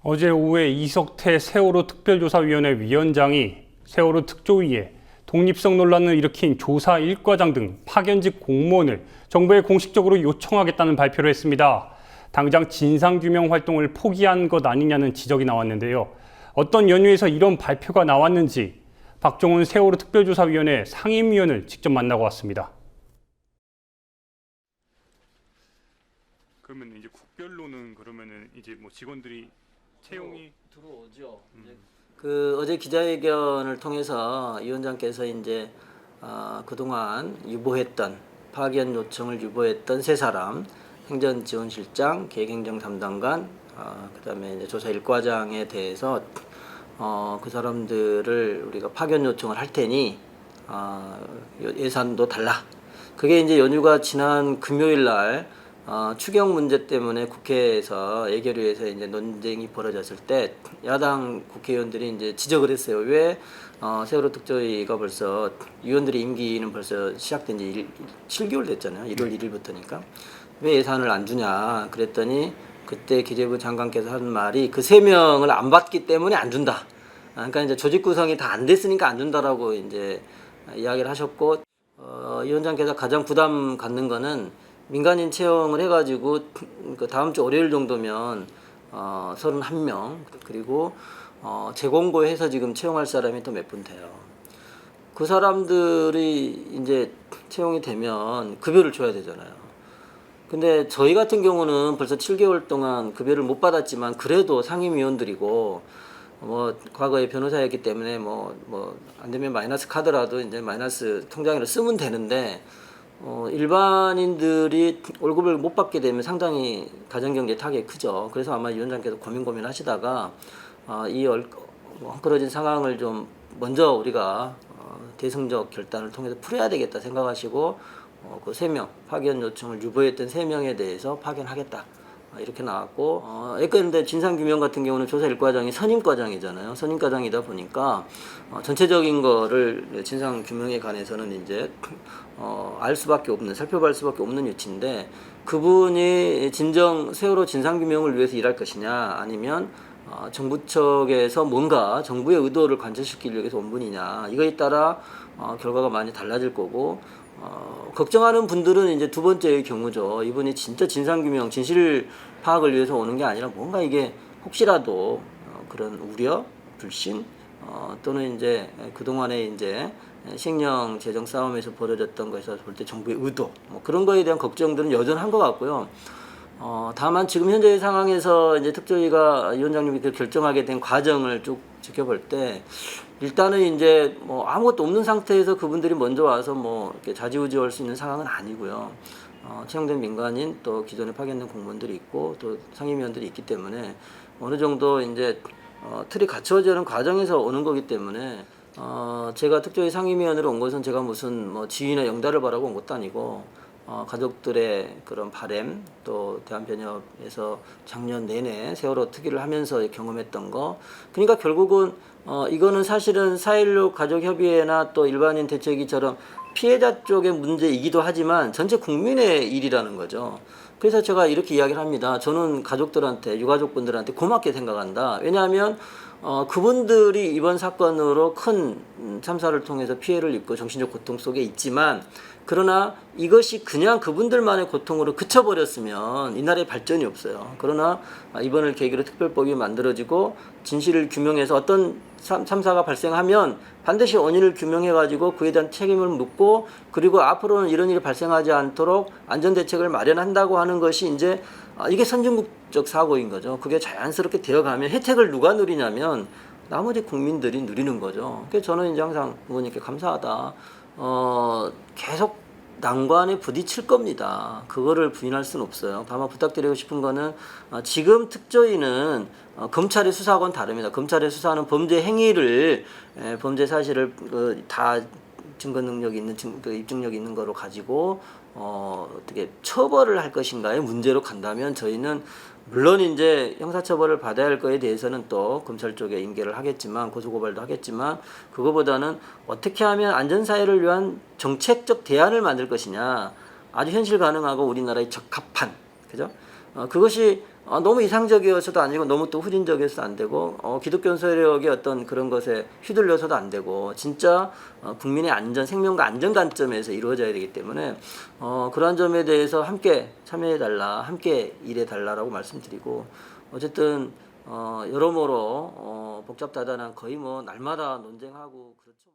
어제 오후에 이석태 세월호 특별조사위원회 위원장이 세월호 특조위에 독립성 논란을 일으킨 조사 1과장 등 파견직 공무원을 정부에 공식적으로 요청하겠다는 발표를 했습니다. 당장 진상규명 활동을 포기한 것 아니냐는 지적이 나왔는데요. 어떤 연유에서 이런 발표가 나왔는지 박종훈 세월호 특별조사위원회 상임위원을 직접 만나고 왔습니다. 그러면 이제 국별로는 그러면은 이제 뭐 직원들이 채용이 들어오죠. 그 어제 기자회견을 통해서 위원장께서 이제 그동안 유보했던 파견 요청을 유보했던 세 사람, 행정지원실장, 계획행정 담당관, 그다음에 이제 조사 1과장에 대해서 그 사람들을 우리가 파견 요청을 할 테니 예산도 달라. 그게 이제 연휴가 지난 금요일 날 추경 문제 때문에 국회에서 예결위에서 이제 논쟁이 벌어졌을 때 야당 국회의원들이 이제 지적을 했어요. 왜 세월호 특조위가 벌써 위원들의 임기는 벌써 시작된 지 7개월 됐잖아요. 1월 1일부터니까 왜 예산을 안 주냐 그랬더니 그때 기재부 장관께서 한 말이 그 3명을 안 받기 때문에 안 준다. 그러니까 이제 조직 구성이 다 안 됐으니까 안 준다라고 이제 이야기를 하셨고 위원장께서 가장 부담 갖는 거는 민간인 채용을 해가지고 그 다음 주 월요일 정도면 31명 그리고 재공고해서 지금 채용할 사람이 또 몇 분 돼요. 그 사람들이 이제 채용이 되면 급여를 줘야 되잖아요. 근데 저희 같은 경우는 벌써 7개월 동안 급여를 못 받았지만 그래도 상임위원들이고 뭐 과거에 변호사였기 때문에 뭐 안 되면 마이너스 카드라도 이제 마이너스 통장으로 쓰면 되는데 일반인들이 월급을 못 받게 되면 상당히 가정경제 타격이 크죠. 그래서 아마 위원장께서 고민하시다가 이 헝클어진 상황을 좀 먼저 우리가 대승적 결단을 통해서 풀어야 되겠다 생각하시고 그 3명 파견 요청을 유보했던 3명에 대해서 파견하겠다. 이렇게 나왔고 그런데 진상규명 같은 경우는 조사 1과장이 선임과장이잖아요. 선임과장이다 보니까 전체적인 거를 진상규명에 관해서는 이제 알 수밖에 없는 살펴볼 수밖에 없는 위치인데 그분이 진정 세월호 진상규명을 위해서 일할 것이냐 아니면 정부 측에서 뭔가 정부의 의도를 관철시키기 위해서 온 분이냐 이거에 따라 결과가 많이 달라질 거고 걱정하는 분들은 이제 두 번째의 경우죠. 이분이 진짜 진상규명, 진실 파악을 위해서 오는 게 아니라 뭔가 이게 혹시라도 그런 우려, 불신 또는 이제 그동안에 이제 시행령 재정 싸움에서 벌어졌던 것에서 볼 때 정부의 의도 뭐 그런 거에 대한 걱정들은 여전한 것 같고요. 다만 지금 현재의 상황에서 이제 특조위가 위원장님이 그 결정하게 된 과정을 쭉 지켜볼 때 일단은 이제 뭐 아무것도 없는 상태에서 그분들이 먼저 와서 뭐 이렇게 좌지우지할 수 있는 상황은 아니고요. 채용된 민간인 또 기존에 파견된 공무원들이 있고 또 상임위원들이 있기 때문에 어느 정도 이제 틀이 갖춰지는 과정에서 오는 거기 때문에 제가 특조위 상임위원으로 온 것은 제가 무슨 뭐 지위나 영달을 바라고 온 것도 아니고 가족들의 그런 바램 또 대한변협에서 작년 내내 세월호 특위를 하면서 경험했던 거 그러니까 결국은 이거는 사실은 4.16 가족협의회나 또 일반인 대책위처럼 피해자 쪽의 문제이기도 하지만 전체 국민의 일이라는 거죠. 그래서 제가 이렇게 이야기를 합니다. 저는 가족들한테 유가족분들한테 고맙게 생각한다. 왜냐하면 그분들이 이번 사건으로 큰 참사를 통해서 피해를 입고 정신적 고통 속에 있지만 그러나 이것이 그냥 그분들만의 고통으로 그쳐버렸으면 이 나라에 발전이 없어요. 그러나 이번을 계기로 특별법이 만들어지고 진실을 규명해서 어떤 참사가 발생하면 반드시 원인을 규명해가지고 그에 대한 책임을 묻고 그리고 앞으로는 이런 일이 발생하지 않도록 안전대책을 마련한다고 하는 것이 이제 이게 선진국적 사고인 거죠. 그게 자연스럽게 되어가면 혜택을 누가 누리냐면 나머지 국민들이 누리는 거죠. 그래서 저는 이제 항상 부모님께 감사하다. 계속 난관에 부딪힐 겁니다. 그거를 부인할 수는 없어요. 다만 부탁드리고 싶은 거는 지금 특조위는 검찰의 수사하고는 다릅니다. 검찰의 수사는 범죄 행위를 범죄 사실을 다 증거 능력이 있는 입증력이 있는 거로 가지고 어떻게 처벌을 할 것인가의 문제로 간다면 저희는 물론 이제 형사처벌을 받아야 할 거에 대해서는 또 검찰 쪽에 인계를 하겠지만 고소고발도 하겠지만 그거보다는 어떻게 하면 안전사회를 위한 정책적 대안을 만들 것이냐 아주 현실 가능하고 우리나라에 적합한 그죠? 그것이 너무 이상적이어서도 아니고 너무 또 후진적이어서도 안 되고 기독교 세력의 어떤 그런 것에 휘둘려서도 안 되고 진짜 국민의 안전, 생명과 안전 관점에서 이루어져야 되기 때문에 그러한 점에 대해서 함께 참여해달라, 함께 일해달라라고 말씀드리고 어쨌든 여러모로 복잡다단한 거의 뭐 날마다 논쟁하고 그렇죠.